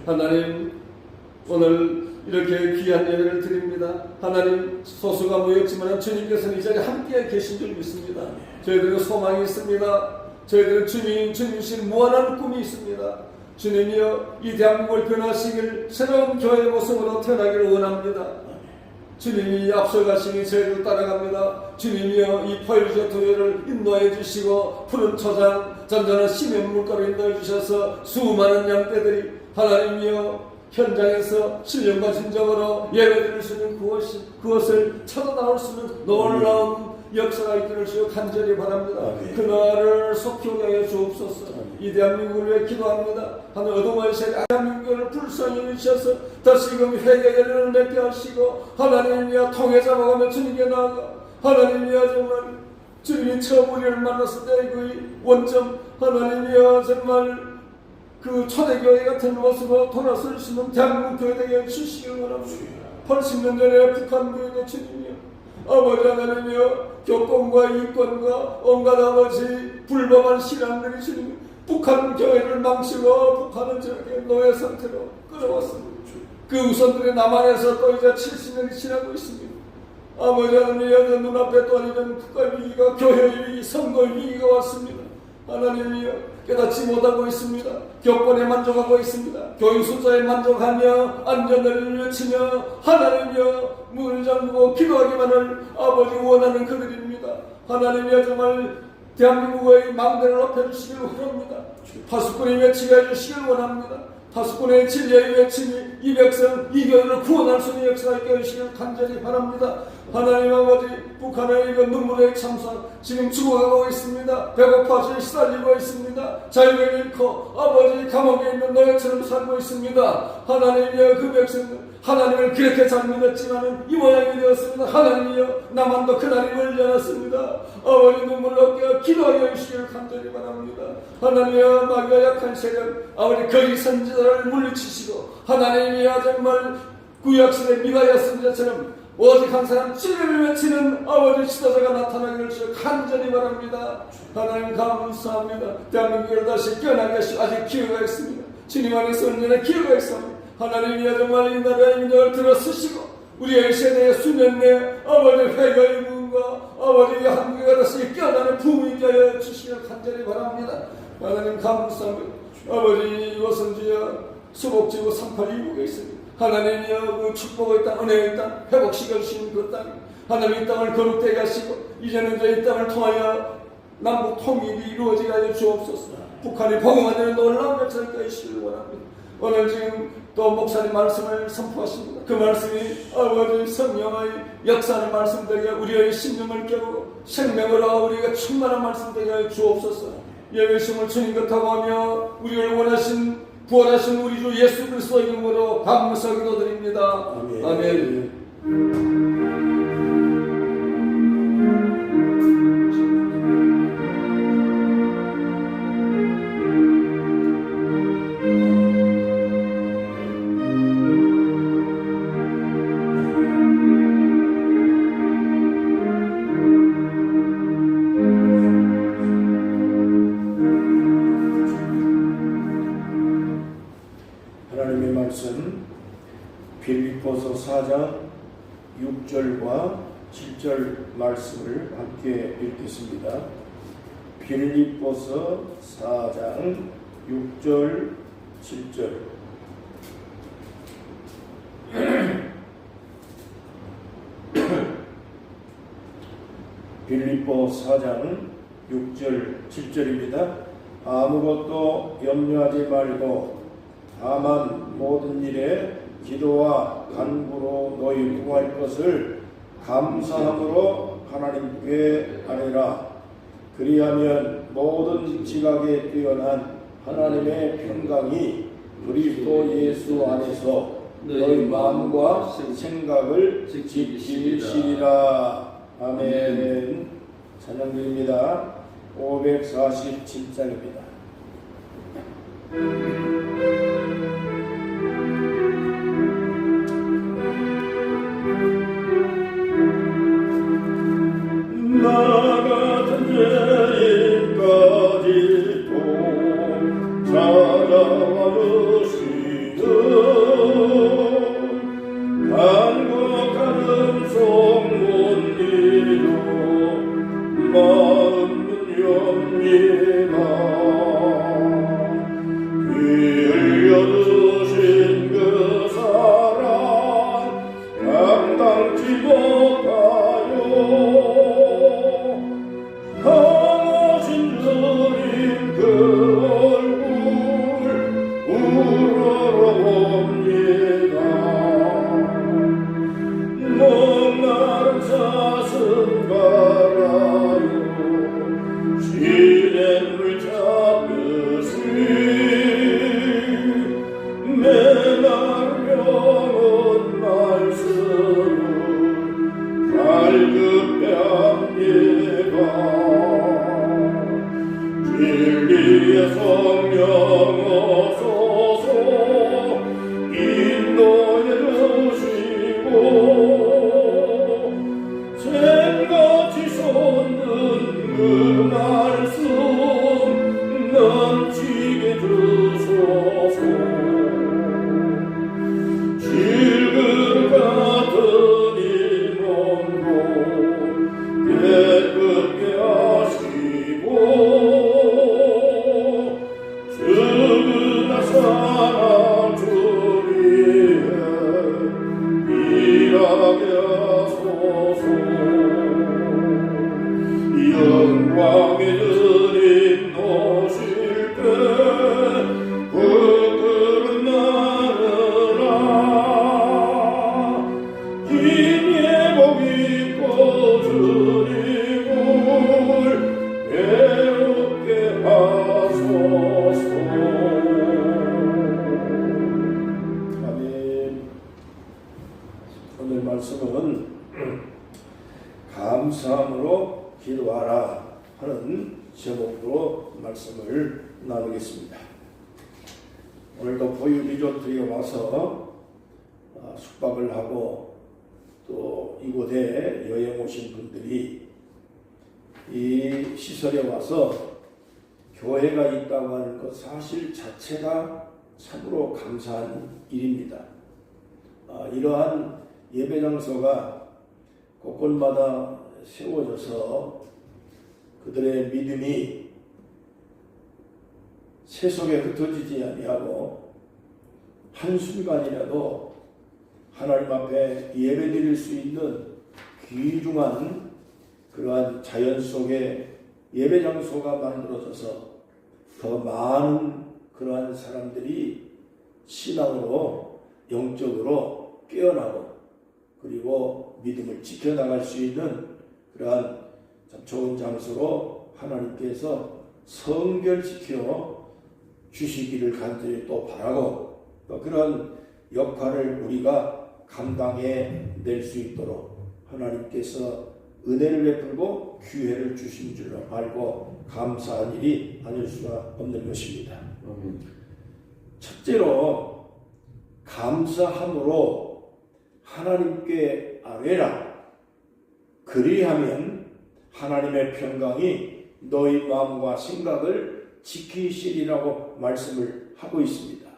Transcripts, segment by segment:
하나님, 오늘 이렇게 귀한 예배를 드립니다. 하나님, 소수가 모였지만 주님께서는 이 자리에 함께 계신 줄 믿습니다. 저희들은 소망이 있습니다. 저희들은 주님이신 무한한 꿈이 있습니다. 주님이여, 이 대한민국을 변화시킬 새로운 교회의 모습으로 태어나기를 원합니다. 주님이 앞서가시니 저희를 따라갑니다. 주님이여, 이 포일저 교회를 인도해 주시고 푸른 초장, 잔잔한 심의 물가로 인도해 주셔서 수많은 양떼들이 하나님이여 현장에서 신령과 진정으로 예배드릴 수 있는 그것을 찾아 나올 수 있는 놀라운 역사가 있기를 주여 간절히 바랍니다. 그날을 속히 오게 하여 주옵소서. 이 대한민국을 위해 기도합니다. 하늘 어둠의 세계 대한민국을 불쌍히 주셔서 다시금 회개의 열매를 맺게 하시고 하나님이여 통해 잡아가며 주님께 나아가 하나님이여 정말 주님이 처음 우리를 만났을 때 그 원점 하나님이여 정말 그 초대교회 같은 모습으로 돌아설 수 있는 대한민국 교회 되게 해주시기 원합니다. 80년 전에 북한 교회의 주님이여 아버지 하나님이여 교권과 이권과 온갖 아버지 불법한 신앙들이 주님 북한 교회를 망치고 북한은 저렇게 노예 상태로 끌어왔습니다. 그 우선들이 남한에서 또 이제 70년이 지나고 있습니다. 아버지 하나님이여 눈앞에 또 이런 국가 위기가 교회 위기 선거 위기가 왔습니다. 하나님이여 깨닫지 못하고 있습니다. 교권에 만족하고 있습니다. 교육 숫자에 만족하며 안전을 외치며 하나님이여 문을 잠그고 기도하기만을 아버지 원하는 그들입니다. 하나님이여 정말 대한민국의 망대를 높여주시길 원합니다. 파수꾼의 외치게 해주시길 원합니다. 파수꾼의 진리의 외침이 이 백성 이 교회를 구원할 수 있는 역사가 있게 해주시길 간절히 바랍니다. 하나님 아버지 북한의 이런 눈물의 참사 지금 죽어가고 있습니다. 배고파서 시달리고 있습니다. 자유를 잃고 아버지 감옥에 있는 노예처럼 살고 있습니다. 하나님이여 그 백성들 하나님을 그렇게 잘 믿었지만 이 모양이 되었습니다. 하나님이여 나만도 그날이 멀지 않았습니다. 아버지 눈물을 얻게 기도하여 주시기를 간절히 바랍니다. 하나님이여 마귀가 약한 세력 아버지 거짓 선지자를 물리치시고 하나님이여 정말 구약시대 미가야 선지자처럼 오직 한 사람 진리를 외치는 아버지 지도자가 나타나기를 주여 간절히 바랍니다. 하나님 감사합니다. 대한민국을 다시 깨어나게 하시고 아직 기회가 있습니다. 주님 안에서 언제나 기회가 있습니다. 하나님이여 정말 이 나라의 민족을 들어쓰시고 우리의 세대의 수년 내에 아버지 회개의 부흥과 아버지 한국에 다시 깨어나는 부흥이 있게 하여 주시기를 간절히 바랍니다. 하나님 감사합니다. 아버지 이곳은 주여 수복지구 38이국에 있습니다. 하나님이여 그 축복의 땅 은혜의 땅 회복시켜 주시는 그 땅 하나님 이 땅을 거룩되게 하시고 이제는 이 땅을 통하여 남북 통일이 이루어지게 하여 주옵소서. 북한이 복음화되는 놀라운 역사를 껴주시길 원합니다. 오늘 지금 또 목사님 말씀을 선포하십니다. 그 말씀이 아버지 성령의 역사하는 말씀 되게 우리의 심령을 깨우고 생명으로 우리가 충만한 말씀 되게 하여 주옵소서. 예배심을 주님 것하고 하며 우리를 원하신 부활하신 우리 주 예수 그리스도의 이름으로 감사 기도드립니다. 아멘. 아멘. 하나님의 말씀 빌립보서 4장 6절과 7절 말씀을 함께 읽겠습니다. 빌립보서 4장 6절 7절 빌립보 4장 6절 7절입니다. 아무것도 염려하지 말고 다만 모든 일에 기도와 간구로 너희 구할 것을 감사함으로 하나님께 아뢰라. 그리하면 모든 지각에 뛰어난 하나님의 평강이 그리스도 예수 안에서 너희 마음과 생각을 지키시리라. 아멘. 찬양드립니다. 547장입니다. 나 같은 죄인까지도 찾아와 주시는 말씀은 감사함으로 기도하라 하는 제목으로 말씀을 나누겠습니다. 오늘도 보유 리조트에 와서 숙박을 하고 또 이곳에 여행 오신 분들이 이 시설에 와서 교회가 있다고 하는 것 사실 자체가 참으로 감사한 일입니다. 이러한 예배 장소가 곳곳마다 세워져서 그들의 믿음이 세속에 흩어지지 아니하고 한순간이라도 하나님 앞에 예배드릴 수 있는 귀중한 그러한 자연 속에 예배 장소가 만들어져서 더 많은 그러한 사람들이 신앙으로 영적으로 깨어나고 그리고 믿음을 지켜나갈 수 있는 그러한 참 좋은 장소로 하나님께서 성결시켜 주시기를 간절히 또 바라고 또 그런 역할을 우리가 감당해 낼 수 있도록 하나님께서 은혜를 베풀고 기회를 주신 줄 알고 감사한 일이 아닐 수가 없는 것입니다. 첫째로 감사함으로 하나님께 아뢰라. 그리하면 하나님의 평강이 너희 마음과 생각을 지키시리라고 말씀을 하고 있습니다.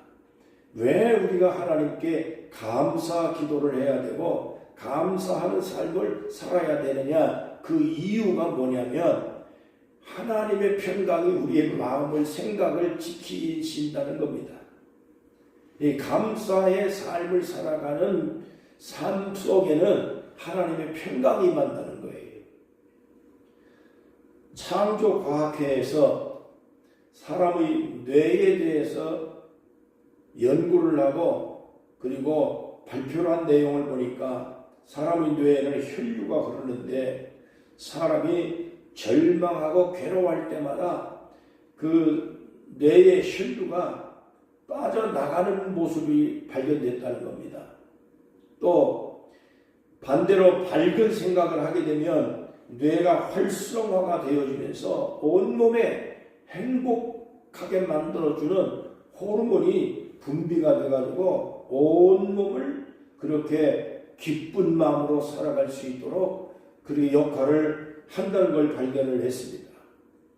왜 우리가 하나님께 감사 기도를 해야 되고 감사하는 삶을 살아야 되느냐? 그 이유가 뭐냐면 하나님의 평강이 우리의 마음을 생각을 지키신다는 겁니다. 이 감사의 삶을 살아가는 삶 속에는 하나님의 평강이 임한다는 거예요. 창조과학회에서 사람의 뇌에 대해서 연구를 하고 그리고 발표를 한 내용을 보니까 사람의 뇌에는 혈류가 흐르는데 사람이 절망하고 괴로워할 때마다 그 뇌의 혈류가 빠져나가는 모습이 발견됐다는 겁니다. 또 반대로 밝은 생각을 하게 되면 뇌가 활성화가 되어지면서 온몸에 행복하게 만들어주는 호르몬이 분비가 돼가지고 온몸을 그렇게 기쁜 마음으로 살아갈 수 있도록 그 역할을 한다는 걸 발견을 했습니다.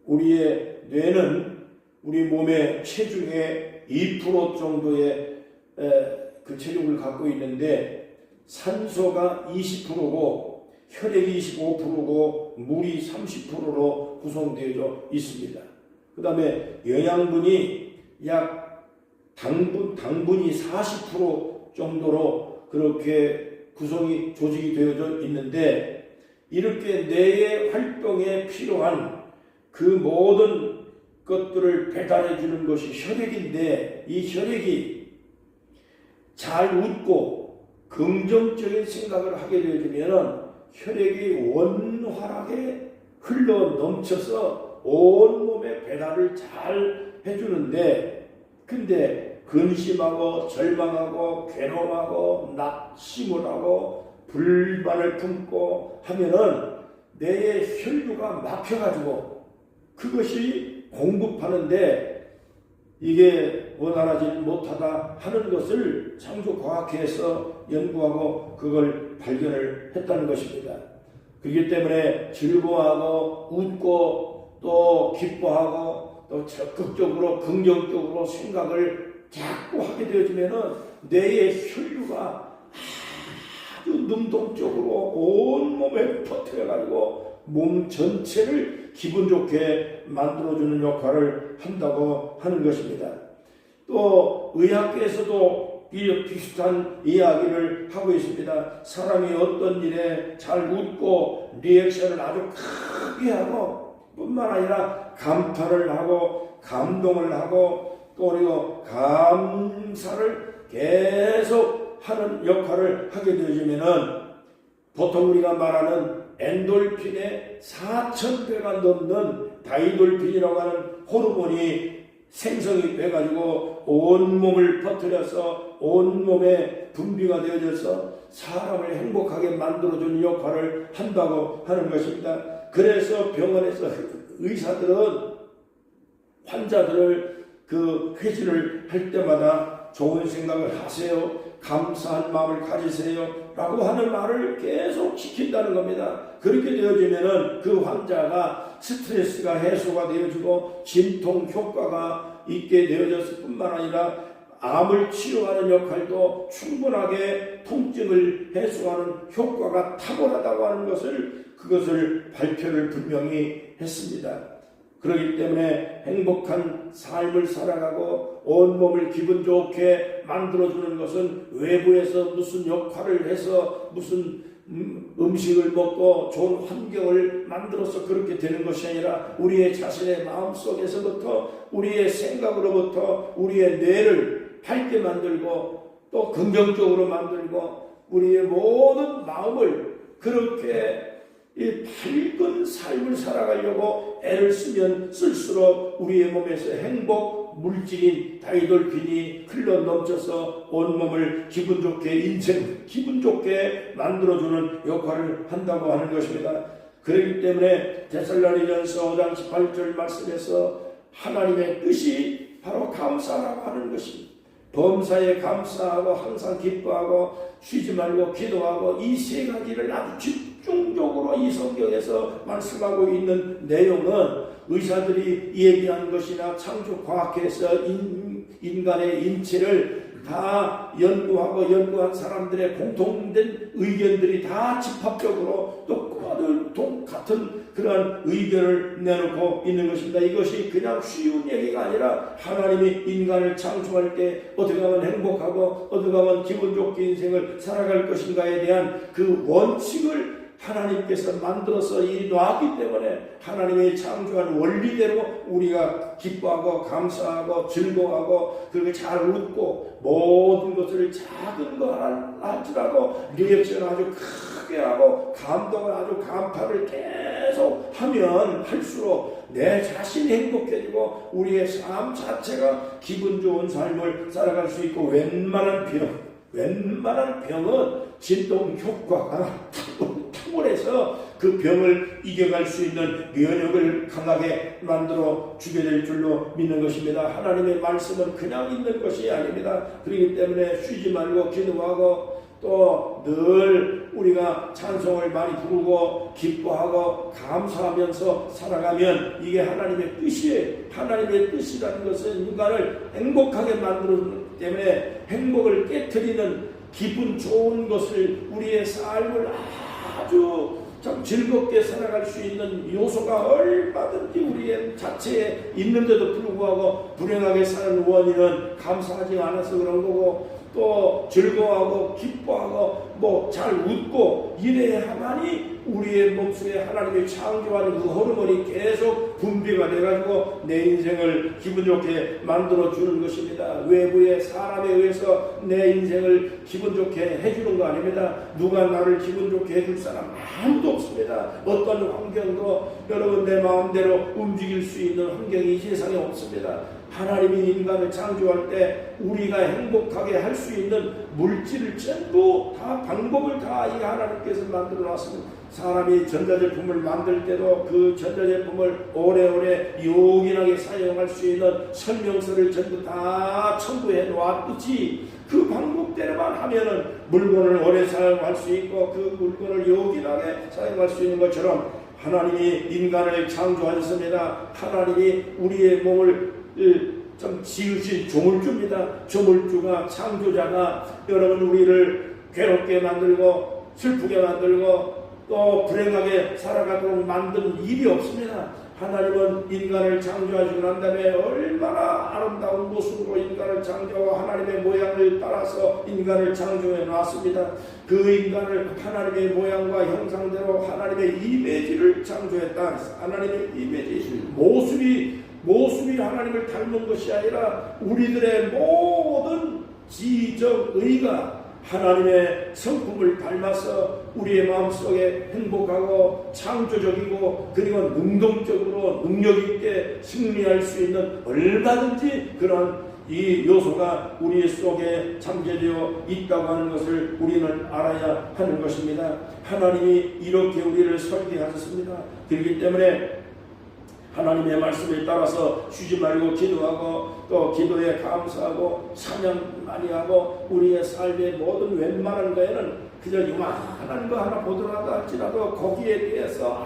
우리의 뇌는 우리 몸의 체중의 2% 정도의 그 체중을 갖고 있는데 산소가 20%고 혈액이 25%고 물이 30%로 구성되어 있습니다. 그 다음에 영양분이 약 당분이 40% 정도로 그렇게 구성이 조직이 되어져 있는데 이렇게 뇌의 활동에 필요한 그 모든 것들을 배달해 주는 것이 혈액인데 이 혈액이 잘 웃고 긍정적인 생각을 하게 되어지면 혈액이 원활하게 흘러 넘쳐서 온몸에 배달을 잘 해주는데 근데 근심하고 절망하고 괴로워하고 낙심을 하고 불만을 품고 하면은 뇌의 혈류가 막혀가지고 그것이 공급하는데 이게 원활하지 못하다 하는 것을 창조과학회에서 연구하고 그걸 발견을 했다는 것입니다. 그렇기 때문에 즐거워하고 웃고 또 기뻐하고 또 적극적으로 긍정적으로 생각을 자꾸 하게 되어지면은 뇌의 혈류가 아주 능동적으로 온몸에 퍼뜨려가지고 몸 전체를 기분 좋게 만들어주는 역할을 한다고 하는 것입니다. 또 의학계에서도 비슷한 이야기를 하고 있습니다. 사람이 어떤 일에 잘 웃고 리액션을 아주 크게 하고 뿐만 아니라 감탄을 하고 감동을 하고 또 그리고 감사를 계속 하는 역할을 하게 되어지면은 보통 우리가 말하는 엔돌핀의 4,000배가 넘는 다이돌핀이라고 하는 호르몬이 생성이 돼가지고 온몸을 퍼뜨려서 온몸에 분비가 되어져서 사람을 행복하게 만들어주는 역할을 한다고 하는 것입니다. 그래서 병원에서 의사들은 환자들을 그 회진을 할 때마다 좋은 생각을 하세요, 감사한 마음을 가지세요 라고 하는 말을 계속 시킨다는 겁니다. 그렇게 되어지면은 그 환자가 스트레스가 해소가 되어지고 진통 효과가 있게 되어졌을 뿐만 아니라 암을 치료하는 역할도 충분하게 통증을 해소하는 효과가 탁월하다고 하는 그것을 발표를 분명히 했습니다. 그렇기 때문에 행복한 삶을 살아가고 온몸을 기분 좋게 만들어주는 것은 외부에서 무슨 역할을 해서 무슨 음식을 먹고 좋은 환경을 만들어서 그렇게 되는 것이 아니라 우리의 자신의 마음속에서부터 우리의 생각으로부터 우리의 뇌를 밝게 만들고 또 긍정적으로 만들고 우리의 모든 마음을 그렇게 이 밝은 삶을 살아가려고 애를 쓰면 쓸수록 우리의 몸에서 행복 물질인 다이돌핀이 흘러 넘쳐서 온몸을 기분 좋게 인생 기분 좋게 만들어주는 역할을 한다고 하는 것입니다. 그렇기 때문에 데살로니가전서 5장 18절 말씀에서 하나님의 뜻이 바로 감사라고 하는 것입니다. 범사에 감사하고 항상 기뻐하고 쉬지 말고 기도하고 이 세 가지를 아주 집중적으로 이 성경에서 말씀하고 있는 내용은 의사들이 얘기한 것이나 창조과학에서 인간의 인체를 다 연구한 사람들의 공통된 의견들이 다 집합적으로 같은 그러한 의견을 내놓고 있는 것입니다. 이것이 그냥 쉬운 얘기가 아니라 하나님이 인간을 창조할 때 어떻게 하면 행복하고 어떻게 하면 기분 좋게 인생을 살아갈 것인가에 대한 그 원칙을 하나님께서 만들어서 놨기 때문에 하나님의 창조한 원리대로 우리가 기뻐하고 감사하고 즐거워하고 그렇게 잘 웃고 모든 것을 작은 거 할지라도 리액션 아주 크게 하고 감동을 아주 간파를 계속 하면 할수록 내 자신이 행복해지고 우리의 삶 자체가 기분 좋은 삶을 살아갈 수 있고 웬만한 병은 진동 효과가 탁월해서 그 병을 이겨갈 수 있는 면역을 강하게 만들어 주게 될 줄로 믿는 것입니다. 하나님의 말씀은 그냥 있는 것이 아닙니다. 그렇기 때문에 쉬지 말고 기도하고 또 늘 우리가 찬송을 많이 부르고 기뻐하고 감사하면서 살아가면 이게 하나님의 뜻이에요. 하나님의 뜻이라는 것은 인간을 행복하게 만들기 때문에 행복을 깨트리는 기분 좋은 것을 우리의 삶을 아주 참 즐겁게 살아갈 수 있는 요소가 얼마든지 우리의 자체에 있는데도 불구하고 불행하게 사는 원인은 감사하지 않아서 그런 거고 또 즐거워하고 기뻐하고 뭐 잘 웃고 이래야만이 우리의 몸속에 하나님이 창조하는 그 호르몬이 계속 분비가 돼가지고 내 인생을 기분 좋게 만들어 주는 것입니다. 외부의 사람에 의해서 내 인생을 기분 좋게 해주는 거 아닙니다. 누가 나를 기분 좋게 해줄 사람 아무도 없습니다. 어떤 환경도 여러분 내 마음대로 움직일 수 있는 환경이 이 세상에 없습니다. 하나님이 인간을 창조할 때 우리가 행복하게 할 수 있는 물질을 전부 다 방법을 다 이 하나님께서 만들어 놨습니다. 사람이 전자제품을 만들 때도 그 전자제품을 오래오래 요긴하게 사용할 수 있는 설명서를 전부 다 첨부해 놓았듯이 그 방법대로만 하면은 물건을 오래 사용할 수 있고 그 물건을 요긴하게 사용할 수 있는 것처럼 하나님이 인간을 창조하셨습니다. 하나님이 우리의 몸을 좀 지으신 조물주입니다. 조물주가 창조자가 여러분 우리를 괴롭게 만들고 슬프게 만들고 또 불행하게 살아가도록 만드는 일이 없습니다. 하나님은 인간을 창조하시고 난 다음에 얼마나 아름다운 모습으로 인간을 창조하고 하나님의 모양을 따라서 인간을 창조해 놨습니다. 그 인간을 하나님의 모양과 형상대로 하나님의 이미지를 창조했다. 하나님의 이미지 모습이 하나님을 닮은 것이 아니라 우리들의 모든 지적 의가 하나님의 성품을 닮아서 우리의 마음속에 행복하고 창조적이고 그리고 능동적으로 능력있게 승리할 수 있는 얼마든지 그런 이 요소가 우리 속에 잠재되어 있다고 하는 것을 우리는 알아야 하는 것입니다. 하나님이 이렇게 우리를 설계하셨습니다. 그렇기 때문에 하나님의 말씀에 따라서 쉬지 말고 기도하고 또 기도에 감사하고 찬양 많이 하고 우리의 삶의 모든 웬만한 거에는 그저 요만한 거 하나 보더라도 할지라도 거기에 대해서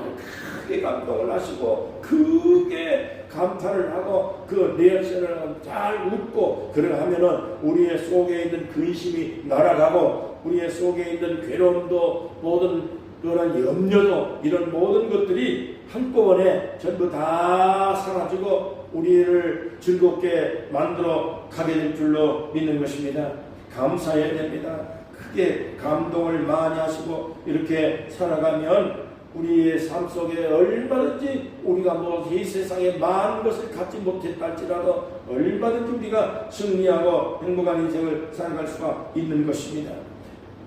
크게 감동을 하시고 크게 감탄을 하고 그 리액션을 잘 웃고 그러하면은 우리의 속에 있는 근심이 날아가고 우리의 속에 있는 괴로움도 모든 그런 염려도 이런 모든 것들이 한꺼번에 전부 다 사라지고 우리를 즐겁게 만들어 가게 될 줄로 믿는 것입니다. 감사해야 됩니다. 크게 감동을 많이 하시고 이렇게 살아가면 우리의 삶 속에 얼마든지 우리가 이 세상에 많은 것을 갖지 못했다 할지라도 얼마든지 우리가 승리하고 행복한 인생을 살아갈 수가 있는 것입니다.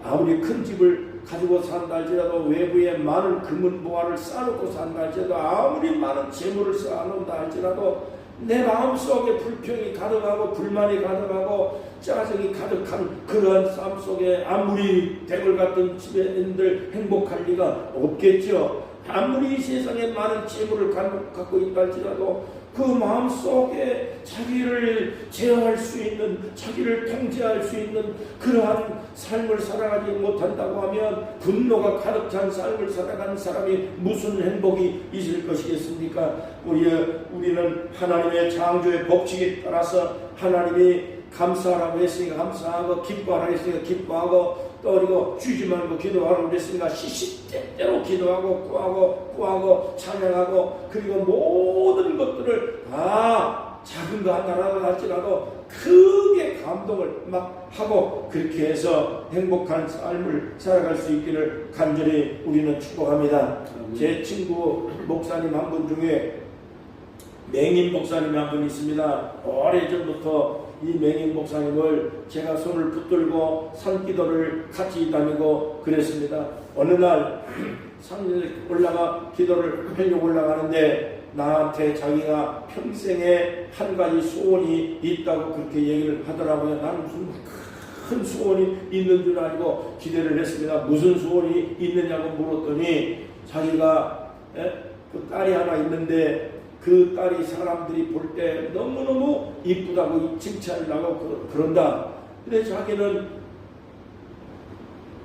아무리 큰 집을 가지고 산다 할지라도 외부에 많은 금은보화를 쌓아놓고 산다 할지라도 아무리 많은 재물을 쌓아놓는다 할지라도 내 마음속에 불평이 가득하고 불만이 가득하고 짜증이 가득한 그러한 삶 속에 아무리 대궐 같은 집에인들 행복할 리가 없겠죠. 아무리 이 세상에 많은 재물을 갖고 있다 할지라도 그 마음속에 자기를 제어할 수 있는 자기를 통제할 수 있는 그러한 삶을 살아가지 못한다고 하면 분노가 가득 찬 삶을 살아가는 사람이 무슨 행복이 있을 것이겠습니까? 우리는 하나님의 창조의 법칙에 따라서 하나님이 감사하라고 했으니까 감사하고 기뻐하라고 했으니까 기뻐하고 또 그리고 쉬지 말고 기도하라고 그랬으니까 시시때때로 기도하고 구하고 찬양하고 그리고 모든 것들을 다 작은 거 하나라도 할지라도 크게 감동을 막 하고 그렇게 해서 행복한 삶을 살아갈 수 있기를 간절히 우리는 축복합니다. 제 친구 목사님 한 분 중에 맹인 목사님이 한 분 있습니다. 오래전부터 이 맹인 목사님을 제가 손을 붙들고 산기도를 같이 다니고 그랬습니다. 어느 날 산에 올라가 기도를 하려고 올라가는데 나한테 자기가 평생에 한 가지 소원이 있다고 그렇게 얘기를 하더라고요. 나는 무슨 큰 소원이 있는 줄 알고 기대를 했습니다. 무슨 소원이 있느냐고 물었더니 자기가 그 딸이 하나 있는데 그 딸이 사람들이 볼 때 너무너무 이쁘다고 칭찬을 하고 그런다. 근데 자기는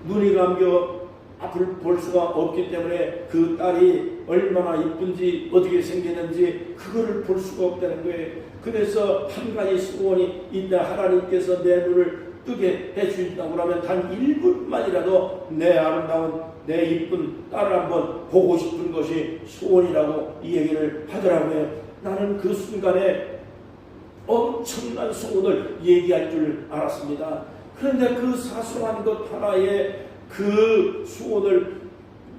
눈이 감겨 앞을 볼 수가 없기 때문에 그 딸이 얼마나 이쁜지 어떻게 생겼는지 그거를 볼 수가 없다는 거예요. 그래서 한 가지 소원이 있다. 하나님께서 내 눈을 뜨게 해주신다고 하면 단 1분만이라도 내 아름다운 내 이쁜 딸을 한번 보고 싶은 것이 소원이라고 이 얘기를 하더라고요. 나는 그 순간에 엄청난 소원을 얘기할 줄 알았습니다. 그런데 그 사소한 것 하나에 그 소원을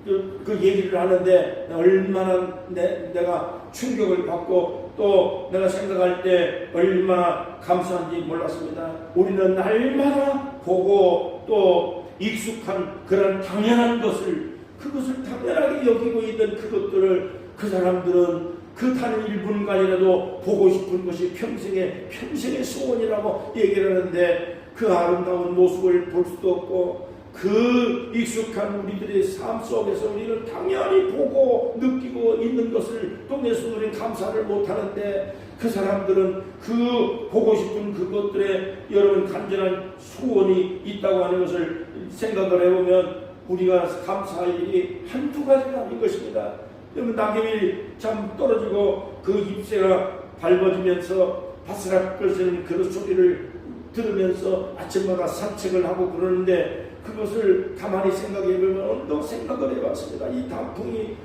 그 얘기를 하는데 얼마나 내가 충격을 받고 또 내가 생각할 때 얼마나 감사한지 몰랐습니다. 우리는 날마다 보고 또 익숙한 그런 당연한 것을 그것을 당연하게 여기고 있는 그것들을 그 사람들은 그 단 1분간이라도 보고 싶은 것이 평생의 소원이라고 얘기를 하는데 그 아름다운 모습을 볼 수도 없고 그 익숙한 우리들의 삶 속에서 우리는 당연히 보고 느끼고 있는 것을 통해서 우리는 감사를 못하는데 그 사람들은 그 보고 싶은 그것들에 여러분 간절한 소원이 있다고 하는 것을 생각을 해보면 우리가 감사할 일이 한두 가지가 아닌 것입니다. 여러분 낙엽이 참 떨어지고 그 잎새가 밟아지면서 바스락 거리는 그 소리를 들으면서 아침마다 산책을 하고 그러는데 그것을 가만히 생각해보면 언뜻 생각을 해봤습니다. 이 단풍이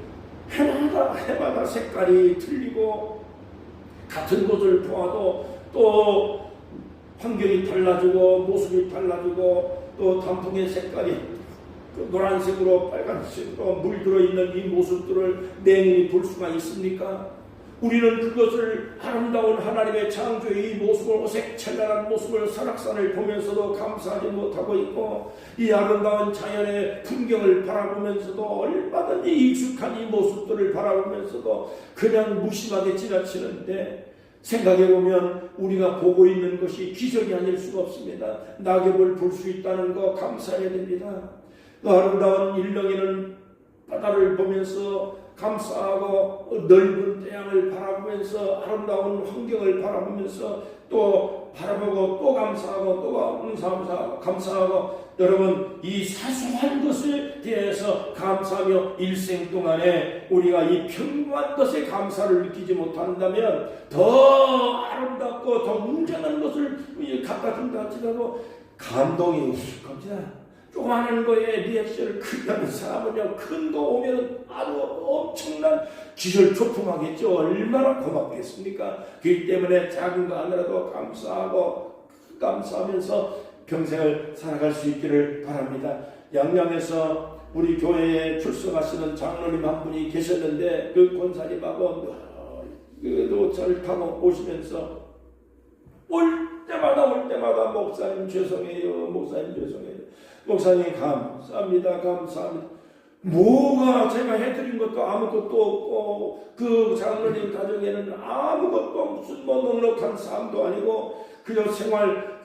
해마다 색깔이 틀리고 같은 곳을 보아도 또 환경이 달라지고 모습이 달라지고 또 단풍의 색깔이 노란색으로 빨간색으로 물들어 있는 이 모습들을 냉히 볼 수가 있습니까? 우리는 그것을 아름다운 하나님의 창조의 이 모습을 오색찬란한 모습을 설악산을 보면서도 감사하지 못하고 있고 이 아름다운 자연의 풍경을 바라보면서도 얼마든지 익숙한 이 모습들을 바라보면서도 그냥 무심하게 지나치는데 생각해보면 우리가 보고 있는 것이 기적이 아닐 수가 없습니다. 낙엽을 볼 수 있다는 거 감사해야 됩니다. 그 아름다운 일렁이는 바다를 보면서 감사하고 넓은 태양을 바라보면서 아름다운 환경을 바라보면서 또 바라보고 또 감사하고 또 감사하고 여러분 이 사소한 것에 대해서 감사하며 일생 동안에 우리가 이 평범한 것에 감사를 느끼지 못한다면 더 아름답고 더 웅장한 것을 갖다 준다 할지라도 감동이 없을 겁니다. 조그마한 거에 리액션을 크게 하는 사람은요, 큰 거 오면 아주 엄청난 기절초풍하겠죠. 얼마나 고맙겠습니까? 그렇기 때문에 작은 거 하나라도 감사하면서 평생을 살아갈 수 있기를 바랍니다. 양양에서 우리 교회에 출석하시는 장로님 한 분이 계셨는데 그 권사님하고 그 노차를 타고 오시면서 올 때마다 목사님 죄송해요. 목사님 감사합니다. 뭐가 제가 해드린 것도 아무것도 없고 그 장로님 가정에는 아무것도 무슨 넉넉한 삶도 아니고 그저 생활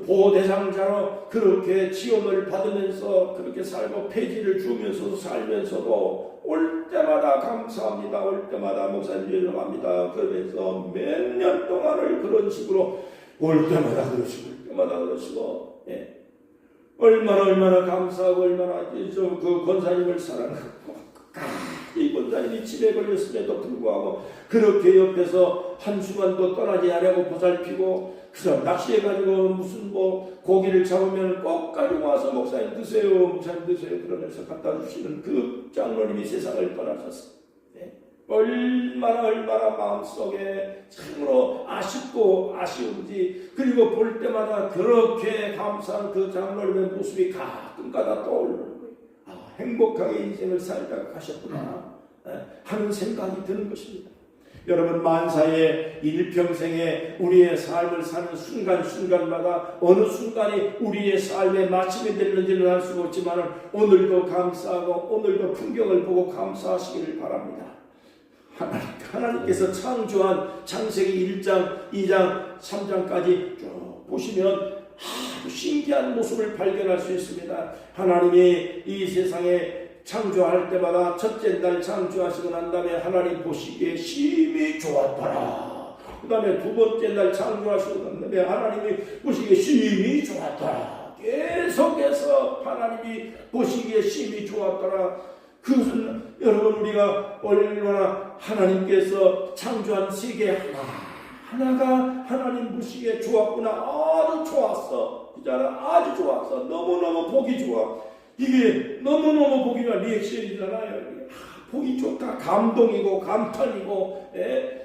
보호대상자로 그렇게 지원을 받으면서 그렇게 살고 폐지를 주면서도 살면서도 올 때마다 감사합니다. 올 때마다 목사님 죄송합니다. 그러면서 몇 년 동안을 그런 식으로 올 때마다 그러시고 예. 얼마나 감사하고 얼마나 그 권사님을 사랑하고 이 권사님이 집에 걸렸음에도 불구하고 그렇게 옆에서 한순간도 떠나지 않으려고 보살피고 그래서 낚시해가지고 무슨 고기를 잡으면 꼭 가지고 와서 목사님 드세요 그러면서 갖다 주시는 그 장로님이 세상을 떠나셨어요. 얼마나 마음속에 참으로 아쉽고 아쉬운지 그리고 볼 때마다 그렇게 감사한 그 장로님의 모습이 가끔가다 떠오르는 거예요. 행복하게 인생을 살다가 가셨구나 하는 생각이 드는 것입니다. 여러분 만사의 일평생에 우리의 삶을 사는 순간순간마다 어느 순간이 우리의 삶의 마침이 되는지는 알 수가 없지만 오늘도 감사하고 오늘도 풍경을 보고 감사하시기를 바랍니다. 하나님께서 창조한 창세기 1장, 2장, 3장까지 쭉 보시면 아주 신기한 모습을 발견할 수 있습니다. 하나님이 이 세상에 창조할 때마다 첫째 날 창조하시고 난 다음에 하나님 보시기에 심히 좋았더라. 그 다음에 두 번째 날 창조하시고 난 다음에 하나님이 보시기에 심히 좋았더라. 계속해서 하나님이 보시기에 심히 좋았더라. 그것은 여러분 우리가 얼마나 하나님께서 창조한 세계 하나가 하나님 보시기에 좋았구나. 아주 좋았어. 아주 좋았어. 너무너무 보기 좋아. 이게 너무너무 보기 좋아. 리액션이잖아요. 보기 좋다. 감동이고 감탄이고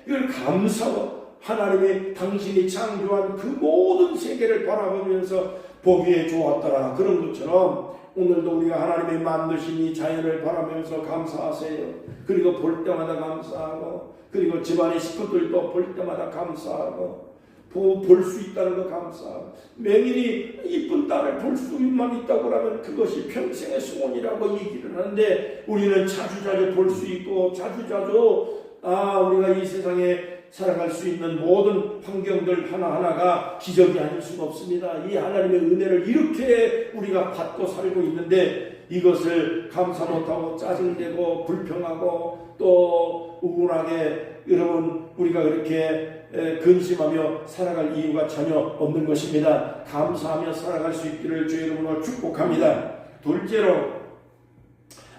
이걸 감사하고 하나님이 당신이 창조한 그 모든 세계를 바라보면서 보기에 좋았더라. 그런 것처럼 오늘도 우리가 하나님이 만드신 이 자연을 바라보면서 감사하세요. 그리고 볼 때마다 감사하고 그리고 집안의 식구들도 볼 때마다 감사하고 볼 수 있다는 거 감사하고 맹인이 이쁜 딸을 볼 수만 있다고 하면 그것이 평생의 소원이라고 얘기를 하는데 우리는 자주자주 볼 수 있고 자주자주 우리가 이 세상에 살아갈 수 있는 모든 환경들 하나하나가 기적이 아닐 수가 없습니다. 이 하나님의 은혜를 이렇게 우리가 받고 살고 있는데 이것을 감사 못하고 짜증내고 불평하고 또 우울하게 여러분 우리가 그렇게 근심하며 살아갈 이유가 전혀 없는 것입니다. 감사하며 살아갈 수 있기를 주의 이름으로 축복합니다. 둘째로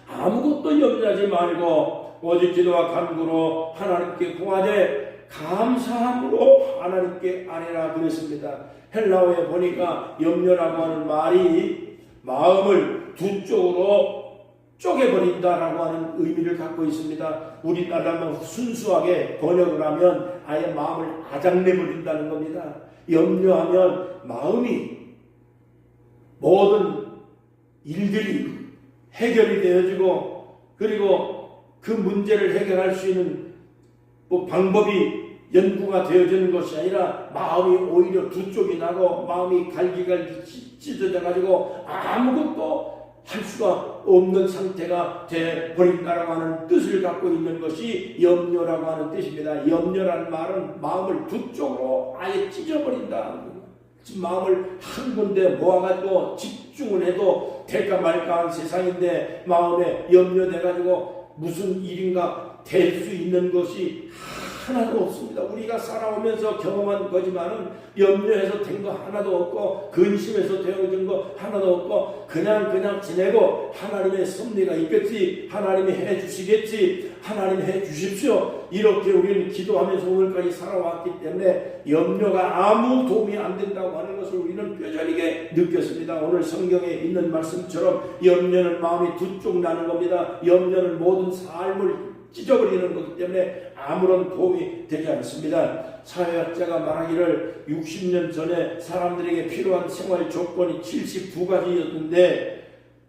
아무것도 염려하지 말고 오직 기도와 간구로 하나님께 구하되 감사함으로 하나님께 아뢰라 그랬습니다. 헬라어에 보니까 염려라고 하는 말이 마음을 두 쪽으로 쪼개버린다라고 하는 의미를 갖고 있습니다. 우리나라는 순수하게 번역을 하면 아예 마음을 아작내버린다는 겁니다. 염려하면 마음이 모든 일들이 해결이 되어지고 그리고 그 문제를 해결할 수 있는 방법이 연구가 되어지는 것이 아니라 마음이 오히려 두 쪽이 나고 마음이 갈기갈기 찢어져 가지고 아무것도 할 수가 없는 상태가 되어버린다라고 하는 뜻을 갖고 있는 것이 염려라고 하는 뜻입니다. 염려라는 말은 마음을 두 쪽으로 아예 찢어버린다. 마음을 한 군데 모아가지고 집중을 해도 될까 말까 한 세상인데 마음에 염려돼가지고 무슨 일인가 될 수 있는 것이 하나도 없습니다. 우리가 살아오면서 경험한 거지만은 염려해서 된 거 하나도 없고 근심해서 되어진 거 하나도 없고 그냥 지내고 하나님의 섭리가 있겠지, 하나님이 해주시겠지, 하나님 해주십시오. 이렇게 우리는 기도하면서 오늘까지 살아왔기 때문에 염려가 아무 도움이 안 된다고 하는 것을 우리는 뼈저리게 느꼈습니다. 오늘 성경에 있는 말씀처럼 염려는 마음이 두 쪽 나는 겁니다. 염려는 모든 삶을 찢어버리는 것이기 때문에 아무런 도움이 되지 않습니다. 사회학자가 말하기를 60년 전에 사람들에게 필요한 생활 조건이 72가지였는데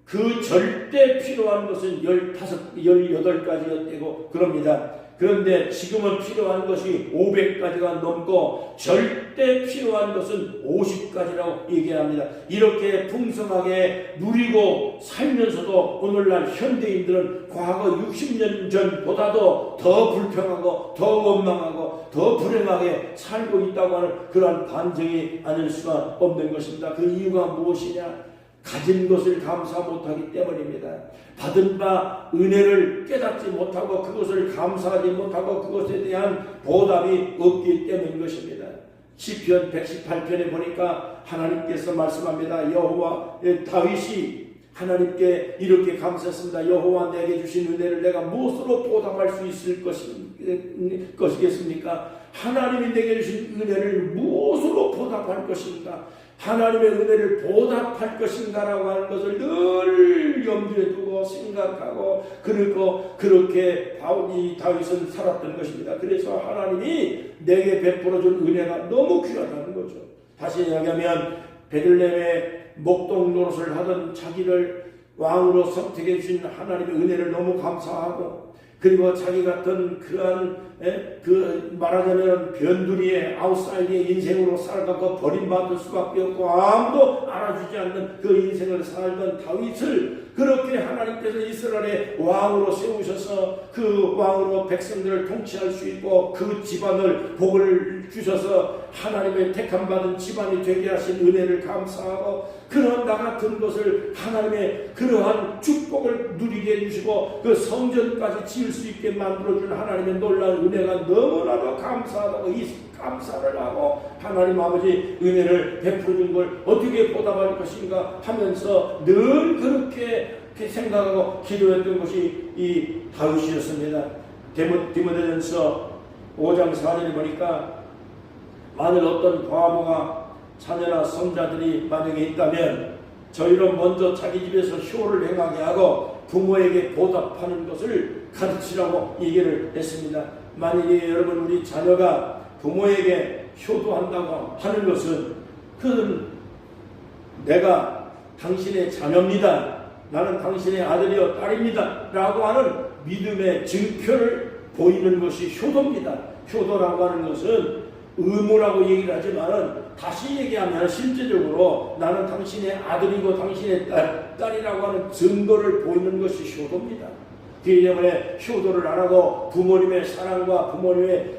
그 절대 필요한 것은 18가지였다고 그럽니다. 그런데 지금은 필요한 것이 500가지가 넘고 절대 필요한 것은 50가지라고 얘기합니다. 이렇게 풍성하게 누리고 살면서도 오늘날 현대인들은 과거 60년 전보다도 더 불평하고 더 원망하고 더 불행하게 살고 있다고 하는 그러한 반증이 아닐 수가 없는 것입니다. 그 이유가 무엇이냐? 가진 것을 감사 못하기 때문입니다. 받은 바 은혜를 깨닫지 못하고 그것을 감사하지 못하고 그것에 대한 보답이 없기 때문인 것입니다. 시편 118편에 보니까 하나님께서 말씀합니다. 여호와 다윗이 하나님께 이렇게 감사했습니다. 여호와 내게 주신 은혜를 내가 무엇으로 보답할 수 있을 것이겠습니까? 하나님이 내게 주신 은혜를 무엇으로 보답할 것인가? 하나님의 은혜를 보답할 것인가라고 하는 것을 늘 염두에 두고 생각하고 그리고 그렇게 다윗은 살았던 것입니다. 그래서 하나님이 내게 베풀어준 은혜가 너무 귀하다는 거죠. 다시 이야기하면 베들레헴의 목동 노릇을 하던 자기를 왕으로 선택해 주신 하나님의 은혜를 너무 감사하고 그리고 자기 같은 그러한 말하자면 변두리의 아웃사이드의 인생으로 살아가고 버림받을 수밖에 없고 아무도 알아주지 않는 그 인생을 살던 다윗을 그렇게 하나님께서 이스라엘의 왕으로 세우셔서 그 왕으로 백성들을 통치할 수 있고 그 집안을 복을 주셔서 하나님의 택함받은 집안이 되게 하신 은혜를 감사하고 그런 나 같은 것을 하나님의 그러한 축복을 누리게 해주시고 그 성전까지 지을 수 있게 만들어준 하나님의 놀라운 은혜가 너무나도 감사하다고 이 감사를 하고 하나님 아버지 은혜를 베풀어준 걸 어떻게 보답할 것인가 하면서 늘 그렇게 생각하고 기도했던 것이 이 다윗이었습니다. 디모데전서 5장 4절에 보니까 만일 어떤 과부가 자녀나 손자들이 만약에 있다면 저희로 먼저 자기 집에서 효를 행하게 하고 부모에게 보답하는 것을 가르치라고 얘기를 했습니다. 만약에 여러분 우리 자녀가 부모에게 효도한다고 하는 것은 그는 내가 당신의 자녀입니다. 나는 당신의 아들이요 딸입니다. 라고 하는 믿음의 증표를 보이는 것이 효도입니다. 효도라고 하는 것은 의무라고 얘기를 하지만 다시 얘기하면 실제적으로 나는 당신의 아들이고 당신의 딸이라고 하는 증거를 보이는 것이 효도입니다. 그렇기 때문에 효도를 안 하고 부모님의 사랑과 부모님의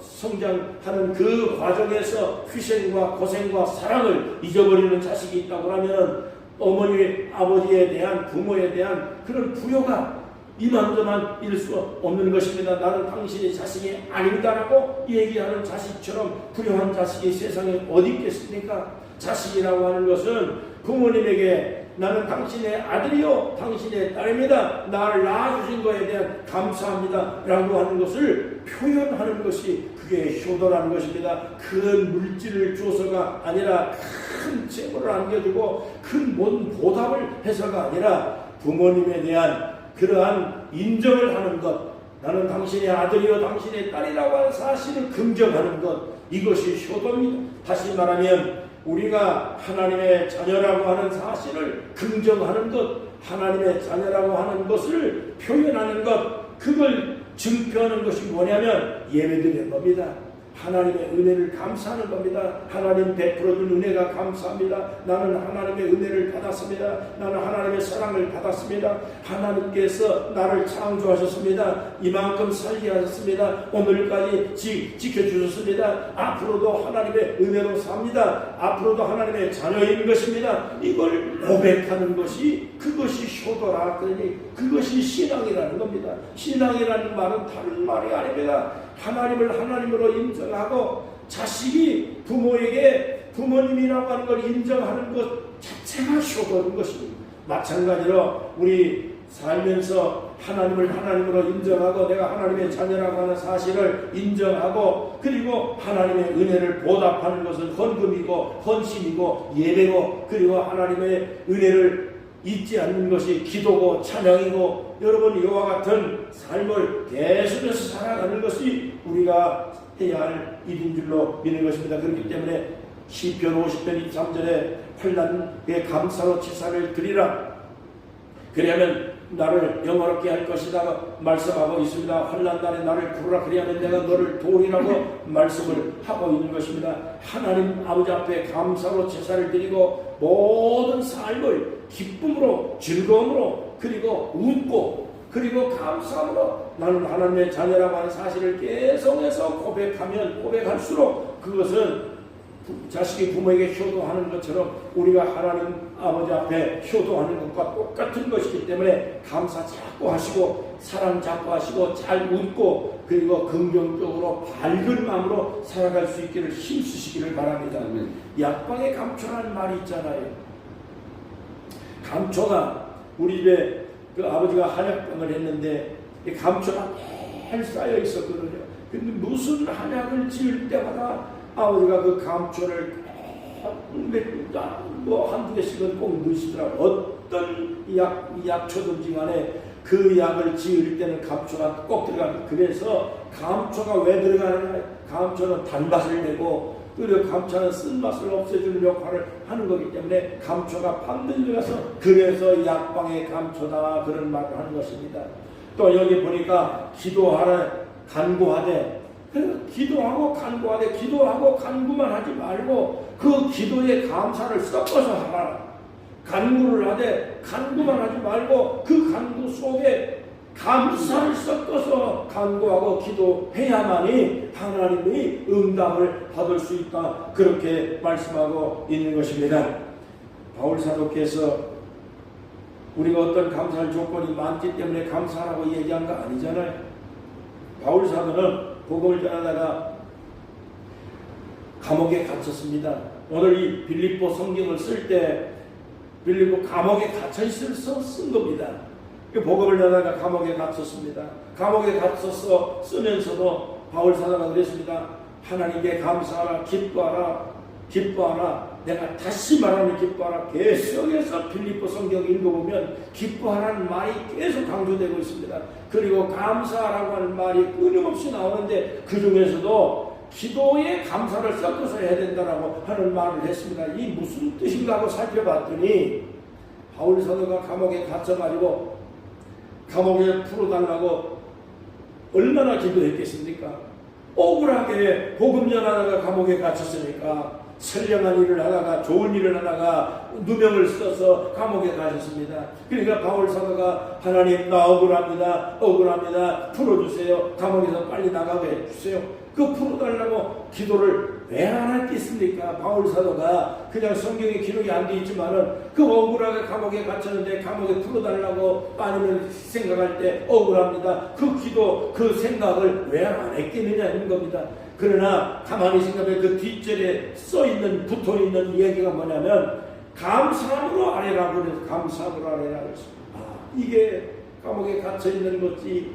성장하는 그 과정에서 희생과 고생과 사랑을 잊어버리는 자식이 있다고 하면 어머니, 아버지에 대한 부모에 대한 그런 부여가 이만저만 일 수 없는 것입니다. 나는 당신의 자식이 아닙니다라고 얘기하는 자식처럼 불효한 자식이 세상에 어디 있겠습니까? 자식이라고 하는 것은 부모님에게 나는 당신의 아들이요 당신의 딸입니다. 나를 낳아주신 것에 대한 감사합니다 라고 하는 것을 표현하는 것이 그게 효도라는 것입니다. 큰 물질을 주어서가 아니라 큰 재물을 안겨주고 큰 모든 보답을 해서가 아니라 부모님에 대한 그러한 인정을 하는 것, 나는 당신의 아들이요 당신의 딸이라고 하는 사실을 긍정하는 것, 이것이 효도입니다. 다시 말하면 우리가 하나님의 자녀라고 하는 사실을 긍정하는 것, 하나님의 자녀라고 하는 것을 표현하는 것, 그걸 증표하는 것이 뭐냐면 예배드리는 겁니다. 하나님의 은혜를 감사하는 겁니다. 하나님 베풀어준 은혜가 감사합니다. 나는 하나님의 은혜를 받았습니다. 나는 하나님의 사랑을 받았습니다. 하나님께서 나를 창조하셨습니다. 이만큼 살게 하셨습니다. 오늘까지 지켜주셨습니다. 앞으로도 하나님의 은혜로 삽니다. 앞으로도 하나님의 자녀인 것입니다. 이걸 고백하는 것이 그것이 효도라. 그러니 그것이 신앙이라는 겁니다. 신앙이라는 말은 다른 말이 아닙니다. 하나님을 하나님으로 인정하고 자식이 부모에게 부모님이라고 하는 걸 인정하는 것 자체가 효도인 것입니다. 마찬가지로 우리 살면서 하나님을 하나님으로 인정하고 내가 하나님의 자녀라고 하는 사실을 인정하고 그리고 하나님의 은혜를 보답하는 것은 헌금이고 헌신이고 예배고 그리고 하나님의 은혜를 잊지 않는 것이 기도고 찬양이고 여러분 이와 같은 삶을 계속해서 살아가는 것이 우리가 해야 할 일인 줄로 믿는 것입니다. 그렇기 때문에 시편 50편 23절에 환난에 감사로 제사를 드리라. 그리하면 나를 영화롭게 할 것이다 말씀하고 있습니다. 환난 날에 나를 부르라. 그리하면 내가 너를 도우리라고 말씀을 하고 있는 것입니다. 하나님 아버지 앞에 감사로 제사를 드리고 모든 삶을 기쁨으로 즐거움으로 그리고 웃고 그리고 감사함으로 나는 하나님의 자녀라고 하는 사실을 계속해서 고백할수록 그것은 자식이 부모에게 효도하는 것처럼 우리가 하나님 아버지 앞에 효도하는 것과 똑같은 것이기 때문에 감사 자꾸 하시고 사랑 자꾸 하시고 잘 웃고 그리고 긍정적으로 밝은 마음으로 살아갈 수 있기를 힘쓰시기를 바랍니다. 약방에 감초라는 말이 있잖아요. 감초가 우리 집에 그 아버지가 한약방을 했는데 감초가 매일 쌓여 있었거든요. 근데 무슨 한약을 지을 때마다 아버지가 그 감초를 한두 개씩은 꼭 넣으시더라고요. 어떤 약초든지 간에 그 약을 지을 때는 감초가 꼭 들어갑니다. 그래서 감초가 왜 들어가느냐? 감초는 단맛을 내고 그리고 감초는 쓴맛을 없애주는 역할을 하는 거기 때문에 감초가 반드시 들어가서 그래서 약방의 감초다 그런 말을 하는 것입니다. 또 여기 보니까 기도하라 간구하되 기도하고 간구하되 기도하고 간구만 하지 말고 그 기도에 감사를 섞어서 하라. 간구를 하되 간구만 하지 말고 그 간구 속에 감사를 섞어서 간구하고 기도해야만이 하나님의 응답을 받을 수 있다. 그렇게 말씀하고 있는 것입니다. 바울 사도께서 우리가 어떤 감사할 조건이 많기 때문에 감사하라고 얘기한 거 아니잖아요. 바울 사도는 복음을 전하다가 감옥에 갇혔습니다. 오늘 이 빌립보 성경을 쓸 때 빌립보 감옥에 갇혀 있어서 쓴 겁니다. 복음을 전하다가 감옥에 갇혔습니다. 감옥에 갇혀서 쓰면서도 바울 사도가 그랬습니다. 하나님께 감사하라, 기뻐하라, 기뻐하라. 내가 다시 말하면 기뻐하라. 계속해서 빌립보 성경 읽어보면 기뻐하라는 말이 계속 강조되고 있습니다. 그리고 감사하라고 하는 말이 끊임없이 나오는데 그 중에서도 기도에 감사를 섞어서 해야 된다라고 하는 말을 했습니다. 이 무슨 뜻인가 하고 살펴봤더니 바울 사도가 감옥에 갇혀가지고 감옥에 풀어달라고 얼마나 기도했겠습니까? 억울하게 복음 전하다가 감옥에 갇혔으니까 선량한 일을 하다가 좋은 일을 하다가 누명을 써서 감옥에 가셨습니다. 그러니까 바울 사도가 하나님 나 억울합니다 풀어주세요. 감옥에서 빨리 나가게 해주세요. 그 풀어달라고 기도를 왜 안 했겠습니까? 바울 사도가 그냥 성경에 기록이 안 돼 있지만은 그 억울하게 감옥에 갇혔는데 감옥에 풀어달라고 아니면 생각할 때 억울합니다. 그 기도 그 생각을 왜 안 했겠느냐는 겁니다. 그러나 가만히 생각해 그 뒷절에 써있는 붙어있는 얘기가 뭐냐면 감사함으로 아뢰라고 그래서 감사함으로 아뢰라고 했습니다. 이게 감옥에 갇혀있는 것이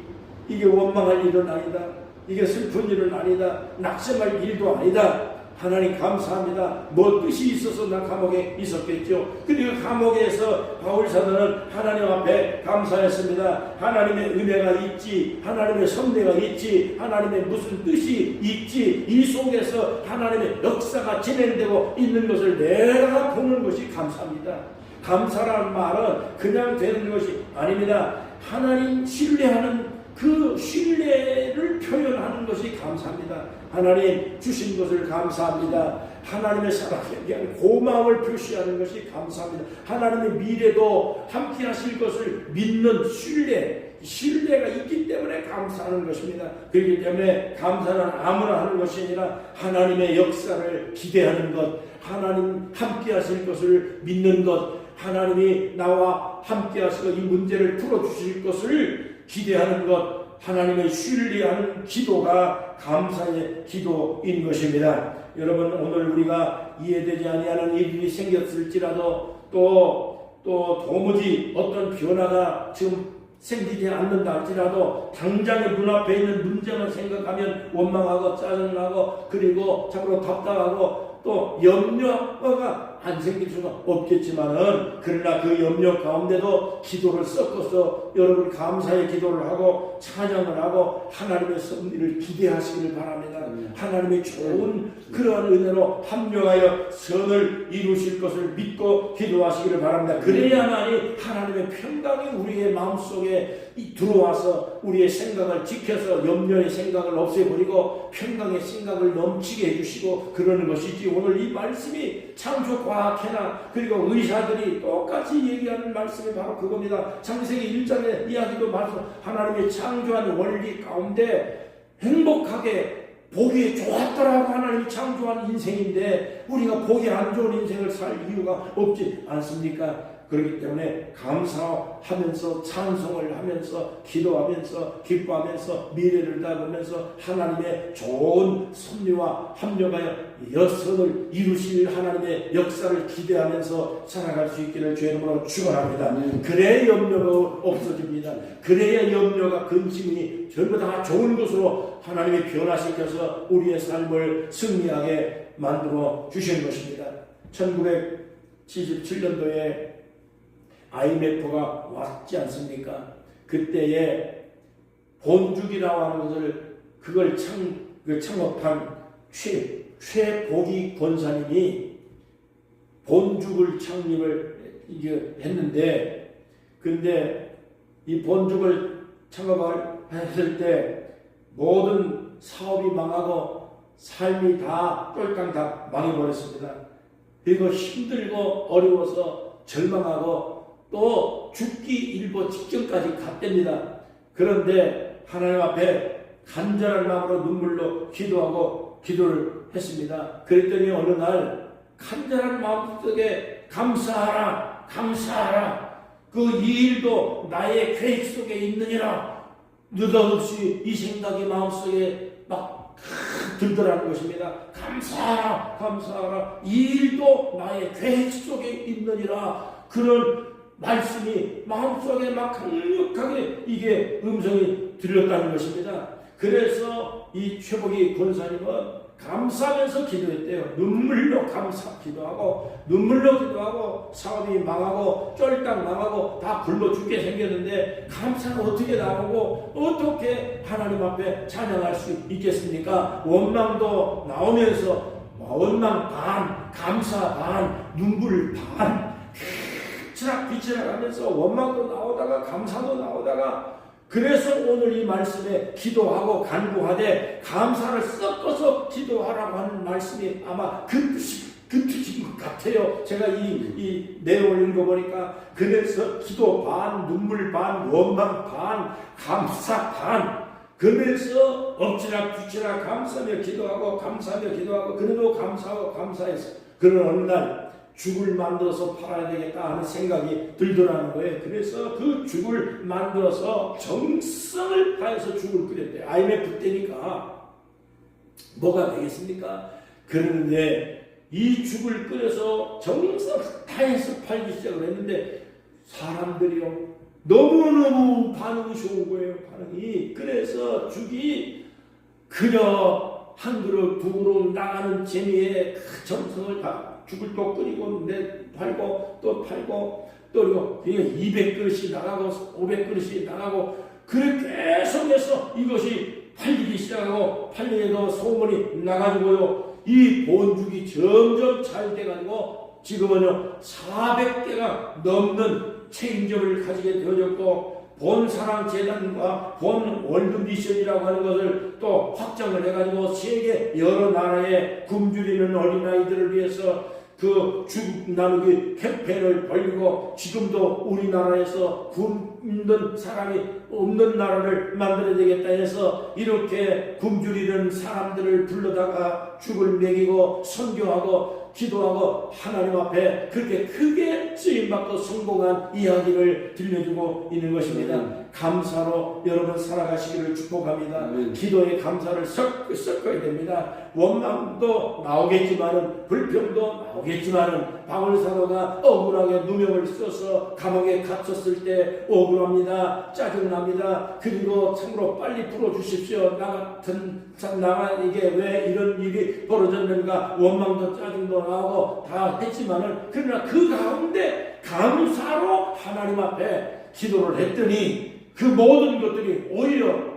이게 원망할 일은 아니다. 이게 슬픈 일은 아니다. 낙심할 일도 아니다. 하나님 감사합니다. 뭐 뜻이 있어서 나 감옥에 있었겠죠. 그리고 감옥에서 바울 사도는 하나님 앞에 감사했습니다. 하나님의 은혜가 있지, 하나님의 섭리가 있지, 하나님의 무슨 뜻이 있지, 이 속에서 하나님의 역사가 진행되고 있는 것을 내가 보는 것이 감사합니다. 감사라는 말은 그냥 되는 것이 아닙니다. 하나님 신뢰하는 그 신뢰를 표현하는 것이 감사합니다. 하나님 주신 것을 감사합니다. 하나님의 사랑에 대한 고마움을 표시하는 것이 감사합니다. 하나님의 미래도 함께 하실 것을 믿는 신뢰가 있기 때문에 감사하는 것입니다. 그렇기 때문에 감사는 아무나 하는 것이 아니라 하나님의 역사를 기대하는 것, 하나님 함께 하실 것을 믿는 것, 하나님이 나와 함께 하시고 이 문제를 풀어주실 것을 기대하는 것, 하나님의 신뢰하는 기도가 감사의 기도인 것입니다. 여러분, 오늘 우리가 이해되지 아니하는 일이 생겼을지라도 또 도무지 어떤 변화가 지금 생기지 않는다 할지라도 당장의 눈앞에 있는 문제만 생각하면 원망하고 짜증나고 그리고 참으로 답답하고 또 염려가 안 생길 수가 없겠지만은 그러나 그 염려 가운데도 기도를 섞어서 여러분 감사의 기도를 하고 찬양을 하고 하나님의 섭리를 기대하시기를 바랍니다. 하나님의 좋은 그러한 은혜로 합력하여 선을 이루실 것을 믿고 기도하시기를 바랍니다. 그래야만이 하나님의 평강이 우리의 마음속에 들어와서 우리의 생각을 지켜서 염려의 생각을 없애버리고 평강의 생각을 넘치게 해주시고 그러는 것이지. 오늘 이 말씀이 창조 과학회나 그리고 의사들이 똑같이 얘기하는 말씀이 바로 그겁니다. 창세기 1장의 이야기도 말씀 하나님의 창조한 원리 가운데 행복하게 보기에 좋았더라고 하나님이 창조한 인생인데 우리가 보기 안 좋은 인생을 살 이유가 없지 않습니까? 그렇기 때문에 감사하면서 찬송을 하면서 기도하면서 기뻐하면서 미래를 다보면서 하나님의 좋은 섭리와 합력하여 여선을 이루실 하나님의 역사를 기대하면서 살아갈 수 있기를 주의 이름으로 축원합니다. 그래야 염려가 없어집니다. 그래야 염려가 근심이 전부 다 좋은 것으로 하나님이 변화시켜서 우리의 삶을 승리하게 만들어 주시는 것입니다. 1977년도에 IMF가 왔지 않습니까? 그때에 본죽이라고 하는 것을 그걸 창업한 최보기 권사님이 본죽을 창립을 했는데, 근데 이 본죽을 창업했을 때 모든 사업이 망하고 삶이 다 쫄딱 다 망해버렸습니다. 그리고 힘들고 어려워서 절망하고 또 죽기 일보 직전까지 갔답니다. 그런데 하나님 앞에 간절한 마음으로 눈물로 기도하고 기도를 했습니다. 그랬더니 어느 날 간절한 마음속에 감사하라 그 이 일도 나의 계획 속에 있느니라 느닷없이 이 생각이 마음속에 막 들더라는 것입니다. 감사하라 이 일도 나의 계획 속에 있느니라 그런 말씀이 마음속에 막 강력하게 이게 음성이 들렸다는 것입니다. 그래서 이 최복이 권사님은 감사하면서 기도했대요. 눈물로 기도하고 사업이 망하고 쫄딱 망하고 다 굶어 죽게 생겼는데 감사가 어떻게 나오고 어떻게 하나님 앞에 찬양할 수 있겠습니까? 원망도 나오면서 원망 반, 감사 반, 눈물 반 비치락하면서 원망도 나오다가 감사도 나오다가 그래서 오늘 이 말씀에 기도하고 간구하되 감사를 섞어서 기도하라고 하는 말씀이 아마 그 뜻인 것 같아요. 제가 이 내용을 읽어보니까 그래서 기도 반, 눈물 반, 원망 반, 감사 반 그래서 엎치락 감사하며 기도하고 그래도 감사하고 감사해서 그런 어느 날 죽을 만들어서 팔아야 되겠다 하는 생각이 들더라는 거예요. 그래서 그 죽을 만들어서 정성을 다해서 죽을 끓였대요. IMF 때니까 뭐가 되겠습니까? 그런데 이 죽을 끓여서 정성 다해서 팔기 시작을 했는데 사람들이요 너무너무 반응이 좋은 거예요. 반응이. 그래서 죽이 그저 한 그릇 두 그릇 나가는 재미에 정성을 다 죽을 또 끓이고 팔고 또 그리고 200그릇이 나가고 500그릇이 나가고 그렇게 계속해서 이것이 팔리기 시작하고 팔리면서 소문이 나가지고요 이 본죽이 점점 잘 돼가지고 지금은요 400개가 넘는 체인점을 가지게 되어졌고 본 사랑재단과 본 월드미션이라고 하는 것을 또 확장을 해가지고 세계 여러 나라에 굶주리는 어린아이들을 위해서 그 죽 나누기 캠페인을 벌이고 지금도 우리나라에서 굶는 사람이 없는 나라를 만들어야 되겠다 해서 이렇게 굶주리는 사람들을 불러다가 죽을 먹이고 선교하고 기도하고 하나님 앞에 그렇게 크게 쓰임받고 성공한 이야기를 들려주고 있는 것입니다. 감사로 여러분 살아가시기를 축복합니다. 기도의 감사를 섞어야 됩니다. 원망도 나오겠지만은 불평도 나오겠지만은 바울사도가 억울하게 누명을 써서 감옥에 갇혔을 때 억울합니다. 짜증납니다. 그리고 참으로 빨리 풀어주십시오. 나에게 왜 이런 일이 벌어졌는가 원망도 짜증도 나오고 다 했지만은 그러나 그 가운데 감사로 하나님 앞에 기도를 했더니 그 모든 것들이 오히려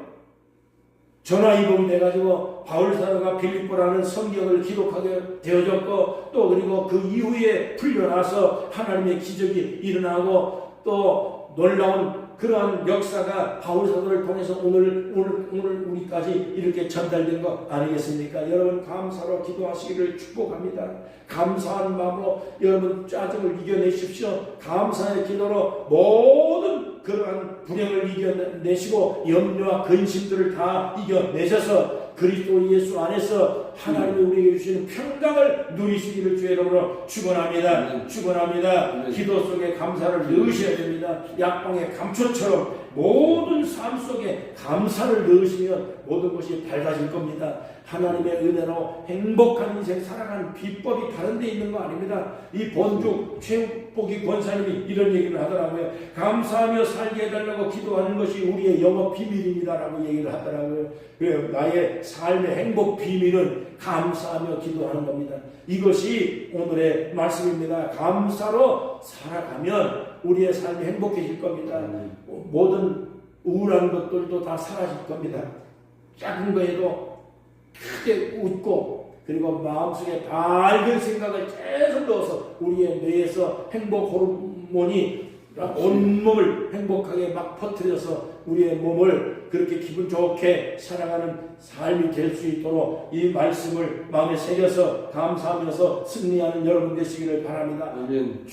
전화위복이 돼가지고 바울사도가 빌립보라는 성경을 기록하게 되어졌고 또 그리고 그 이후에 풀려나서 하나님의 기적이 일어나고 또 놀라운 그러한 역사가 바울사도를 통해서 오늘 우리까지 이렇게 전달된 것 아니겠습니까? 여러분 감사로 기도하시기를 축복합니다. 감사한 마음으로 여러분 짜증을 이겨내십시오. 감사의 기도로 모든 그러한 불행을 이겨내시고 염려와 근심들을 다 이겨내셔서 그리스도 예수 안에서 하나님이 우리에게 주시는 평강을 누리시기를 주의 이름으로 축원합니다. 축원합니다. 기도 속에 감사를 넣으셔야 됩니다. 약방의 감초처럼 모든 삶 속에 감사를 넣으시면 모든 것이 밝아질 겁니다. 하나님의 은혜로 행복한 인생 살아가는 비법이 다른 데 있는 거 아닙니다. 이 본주 최복이 권사님이 이런 얘기를 하더라고요. 감사하며 살게 해달라고 기도하는 것이 우리의 영업 비밀입니다라고 얘기를 하더라고요. 그래요. 나의 삶의 행복 비밀은 감사하며 기도하는 겁니다. 이것이 오늘의 말씀입니다. 감사로 살아가면 우리의 삶이 행복해질 겁니다. 모든 우울한 것들도 다 사라질 겁니다. 작은 거에도 크게 웃고 그리고 마음속에 밝은 생각을 계속 넣어서 우리의 뇌에서 행복 호르몬이 온몸을 행복하게 막 퍼뜨려서 우리의 몸을 그렇게 기분 좋게 살아가는 삶이 될 수 있도록 이 말씀을 마음에 새겨서 감사하면서 승리하는 여러분 되시기를 바랍니다. 아멘.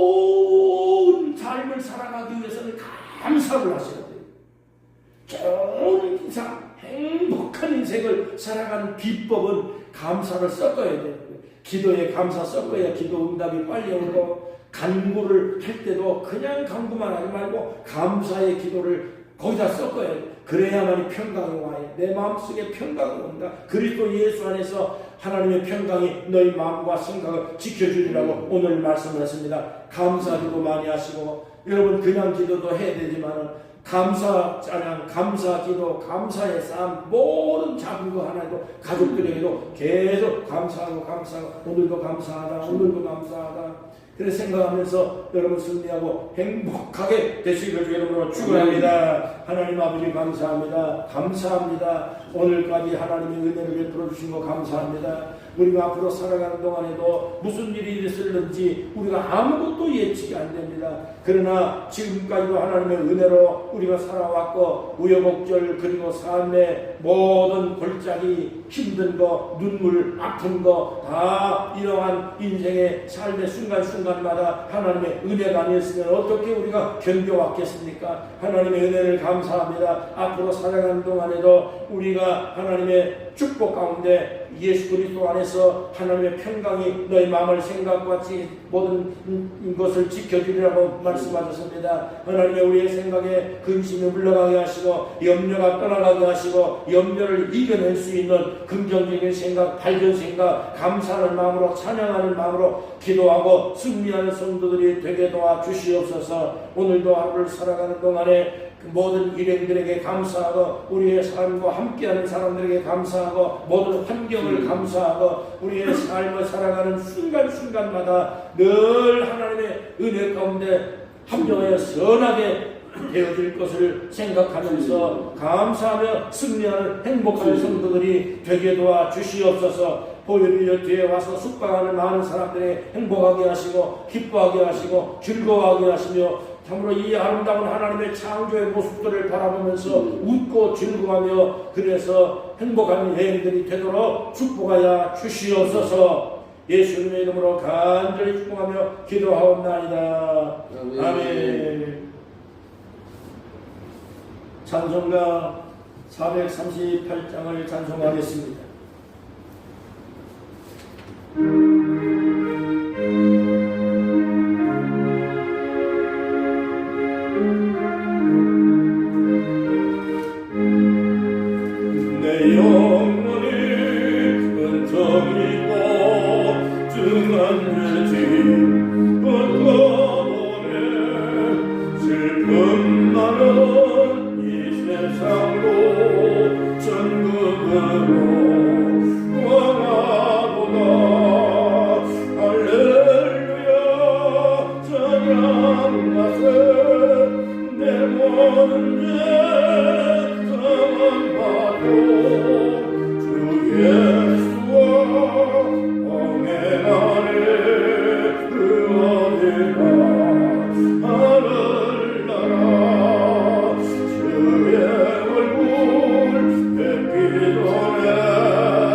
좋은 삶을 살아가기 위해서는 감사를 하셔야 돼요. 좋은 인상, 행복한 인생을 살아가는 비법은 감사를 섞어야 돼요. 기도에 감사 섞어야 기도 응답이 빨리 오고 간구를 할 때도 그냥 간구만 하지 말고 감사의 기도를 거기다 섞어야 돼. 그래야만이 평강이 와요. 내 마음속에 평강이 온다. 그리스도 예수 안에서 하나님의 평강이 너희 마음과 생각을 지켜주리라고 오늘 말씀하셨습니다. 감사기도 많이 하시고 여러분 그냥 기도도 해야 되지만 감사 찬양, 감사 기도, 감사의 삶 모든 작은 거 하나도 가족들에게도 계속 감사하고 오늘도 감사하다 오늘도 감사하다 그래 생각하면서 여러분 승리하고 행복하게 되시기를 주의 이름으로 축원합니다. 하나님 아버지 감사합니다. 감사합니다. 오늘까지 하나님의 은혜를 베풀어 주신 거 감사합니다. 우리가 앞으로 살아가는 동안에도 무슨 일이 있을는지 우리가 아무것도 예측이 안 됩니다. 그러나 지금까지도 하나님의 은혜로 우리가 살아왔고 우여곡절 그리고 삶의 모든 골짜기 힘든 거 눈물 아픈 거 다 이러한 인생의 삶의 순간순간마다 하나님의 은혜가 아니었으면 어떻게 우리가 견뎌왔겠습니까? 하나님의 은혜를 감사합니다. 앞으로 살아가는 동안에도 우리가 하나님의 축복 가운데 예수 그리스도 안에서 하나님의 평강이 너희 마음을 생각과 같이 모든 것을 지켜주리라고 말씀하셨습니다. 하나님의 우리의 생각에 근심이 물러가게 하시고 염려가 떠나가게 하시고 염려를 이겨낼 수 있는 긍정적인 생각, 밝은 생각, 감사하는 마음으로 찬양하는 마음으로 기도하고 승리하는 성도들이 되게 도와주시옵소서. 오늘도 하루를 살아가는 동안에 모든 일행들에게 감사하고 우리의 삶과 함께하는 사람들에게 감사하고 모든 환경을 감사하고 우리의 삶을 살아가는 순간순간마다 늘 하나님의 은혜 가운데 합력하여 선하게 되어질 것을 생각하면서 감사하며 승리하는 행복한 성도들이 되게 도와주시옵소서. 보혈이 뒤에 와서 숙박하는 많은 사람들에게 행복하게 하시고 기뻐하게 하시고 즐거워하게 하시며 참으로 이 아름다운 하나님의 창조의 모습들을 바라보면서 웃고 즐거워하며 그래서 행복한 여행들이 되도록 축복하여 주시옵소서. 예수님의 이름으로 간절히 축복하며 기도하옵나이다. 아멘. 찬송가 438장을 찬송하겠습니다. 내 영혼이 은총이고 증언되지